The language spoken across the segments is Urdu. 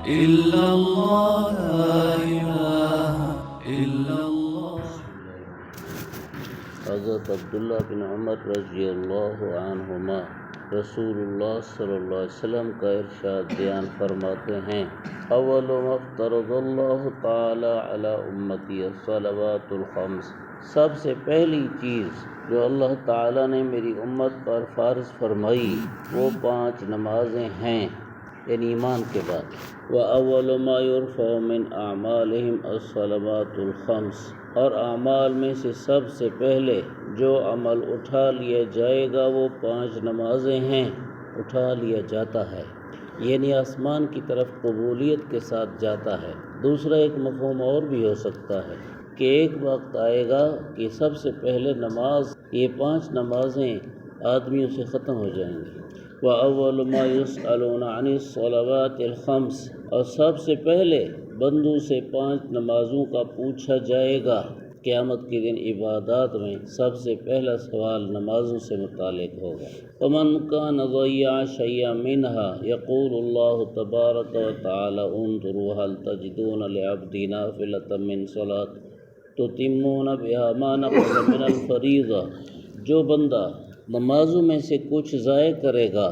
إلا الله لا إله إلا الله. حضرت عبداللہ بن عمر رضی اللہ عنہما رسول اللہ صلی اللہ علیہ وسلم کا ارشاد بیان فرماتے ہیں، اول ما افترض اللہ تعالی علی امتی الصلوات الخمس، سب سے پہلی چیز جو اللہ تعالیٰ نے میری امت پر فرض فرمائی وہ 5 نمازیں ہیں، یعنی ایمان کے بعد۔ وَأَوَّلُ مَا يُرْفَعُ مِنْ أَعْمَالِهِمْ الصَّلَوَاتُ الْخَمْسُ، اور اعمال میں سے سب سے پہلے جو عمل اٹھا لیا جائے گا وہ 5 نمازیں ہیں، اٹھا لیا جاتا ہے، یعنی آسمان کی طرف قبولیت کے ساتھ جاتا ہے۔ دوسرا ایک مفہوم اور بھی ہو سکتا ہے کہ ایک وقت آئے گا کہ سب سے پہلے نماز، یہ 5 نمازیں آدمیوں سے ختم ہو جائیں گی۔ وَأَوَّلُ مَا يُسْأَلُونَ عَنِ الصَّلَوَاتِ الْخَمْسِ، اور سب سے پہلے بندوں سے 5 نمازوں کا پوچھا جائے گا۔ قیامت کے دن عبادات میں سب سے پہلا سوال نمازوں سے متعلق ہوگا۔ وَمَنْ كَانَ ضَيَّعَ شَيْئًا مِنْهَا يَقُولُ اللَّهُ تَبَارَكَ وَتَعَالَى انظُرُوا هَلْ تَجِدُونَ لِعَبْدِي نَافِلَةً مِنْ صَلَاةٍ تُتِمُّونَ بِهَا مَا نَقَصَ مِنَ الْفَرِيضَةِ، جو بندہ نمازوں میں سے کچھ ضائع کرے گا،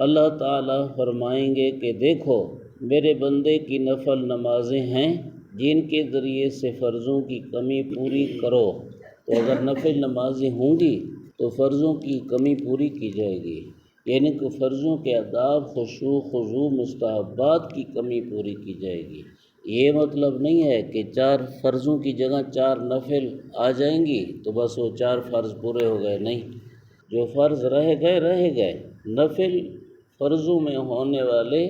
اللہ تعالیٰ فرمائیں گے کہ دیکھو میرے بندے کی نفل نمازیں ہیں جن کے ذریعے سے فرضوں کی کمی پوری کرو۔ تو اگر نفل نمازیں ہوں گی تو فرضوں کی کمی پوری کی جائے گی، یعنی کہ فرضوں کے آداب، خشوع، خضوع، مستحبات کی کمی پوری کی جائے گی۔ یہ مطلب نہیں ہے کہ 4 فرضوں کی جگہ 4 نفل آ جائیں گی تو بس وہ 4 فرض پورے ہو گئے، نہیں، جو فرض رہ گئے۔ نفل فرضوں میں ہونے والے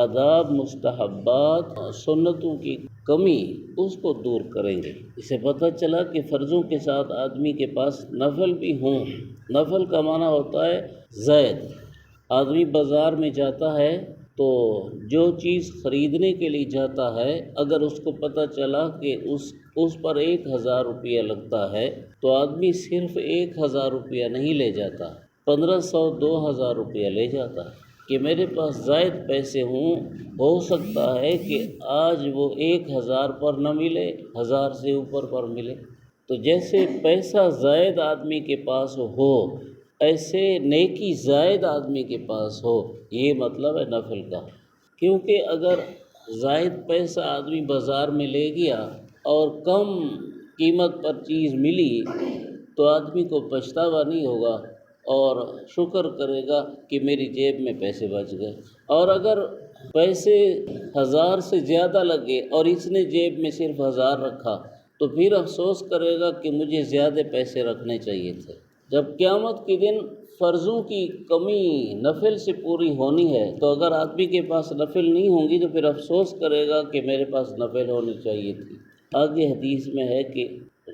آداب، مستحبات، سنتوں کی کمی اس کو دور کریں گے۔ اسے پتہ چلا کہ فرضوں کے ساتھ آدمی کے پاس نفل بھی ہوں۔ نفل کا معنی ہوتا ہے زائد۔ آدمی بازار میں جاتا ہے تو جو چیز خریدنے کے لیے جاتا ہے، اگر اس کو پتہ چلا کہ اس پر 1000 روپیہ لگتا ہے تو آدمی صرف 1000 روپیہ نہیں لے جاتا، 1500 2000 روپیہ لے جاتا ہے کہ میرے پاس زائد پیسے ہوں، ہو سکتا ہے کہ آج وہ 1000 پر نہ ملے، 1000 سے اوپر پر ملے۔ تو جیسے پیسہ زائد آدمی کے پاس ہو، ایسے نیکی زائد آدمی کے پاس ہو، یہ مطلب ہے نفل کا۔ کیونکہ اگر زائد پیسہ آدمی بازار میں لے گیا اور کم قیمت پر چیز ملی تو آدمی کو پچھتاوا نہیں ہوگا اور شکر کرے گا کہ میری جیب میں پیسے بچ گئے۔ اور اگر پیسے 1000 سے زیادہ لگے اور اس نے جیب میں صرف 1000 رکھا تو پھر افسوس کرے گا کہ مجھے زیادہ پیسے رکھنے چاہیے تھے۔ جب قیامت کے دن فرضوں کی کمی نفل سے پوری ہونی ہے تو اگر آدمی کے پاس نفل نہیں ہوں گی تو پھر افسوس کرے گا کہ میرے پاس نفل ہونی چاہیے تھی۔ آگے حدیث میں ہے کہ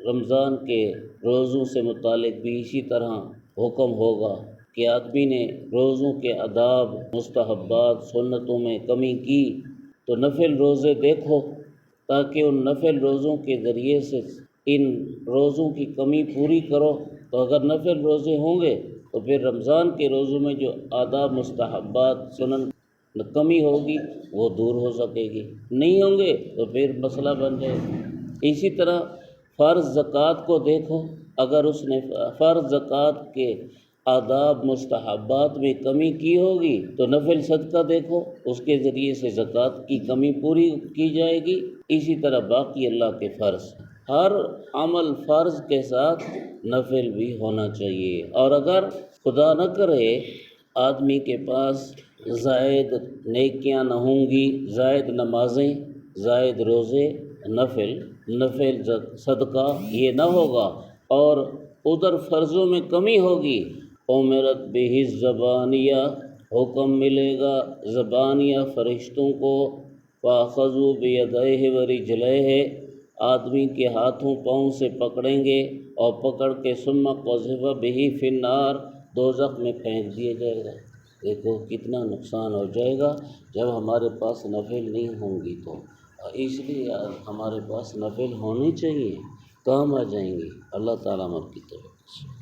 رمضان کے روزوں سے متعلق بھی اسی طرح حکم ہوگا کہ آدمی نے روزوں کے آداب، مستحبات، سنتوں میں کمی کی تو نفل روزے دیکھو تاکہ ان نفل روزوں کے ذریعے سے ان روزوں کی کمی پوری کرو۔ تو اگر نفل روزے ہوں گے تو پھر رمضان کے روزوں میں جو آداب، مستحبات، سنن کمی ہوگی وہ دور ہو سکے گی، نہیں ہوں گے تو پھر مسئلہ بن جائے گا۔ اسی طرح فرض زکوٰۃ کو دیکھو، اگر اس نے فرض زکوٰۃ کے آداب، مستحبات میں کمی کی ہوگی تو نفل صدقہ دیکھو، اس کے ذریعے سے زکوٰۃ کی کمی پوری کی جائے گی۔ اسی طرح باقی اللہ کے فرض، ہر عمل فرض کے ساتھ نفل بھی ہونا چاہیے۔ اور اگر خدا نہ کرے آدمی کے پاس زائد نیکیاں نہ ہوں گی، زائد نمازیں، زائد روزے، نفل صدقہ یہ نہ ہوگا اور ادھر فرضوں میں کمی ہوگی، امرت بہ الزبانیہ، حکم ملے گا زبانیہ فرشتوں کو، فاخذوا بیدیہ ورجلیہ، آدمی کے ہاتھوں پاؤں سے پکڑیں گے اور پکڑ کے ثم قذف بہ فی النار، دوزخ میں پھینک دیا جائے گا۔ دیکھو کتنا نقصان ہو جائے گا جب ہمارے پاس نفل نہیں ہوں گی تو اس لیے ہمارے پاس نفل ہونے چاہیے، کام آ جائیں گی۔ اللہ تعالیٰ ہم کی توفیق۔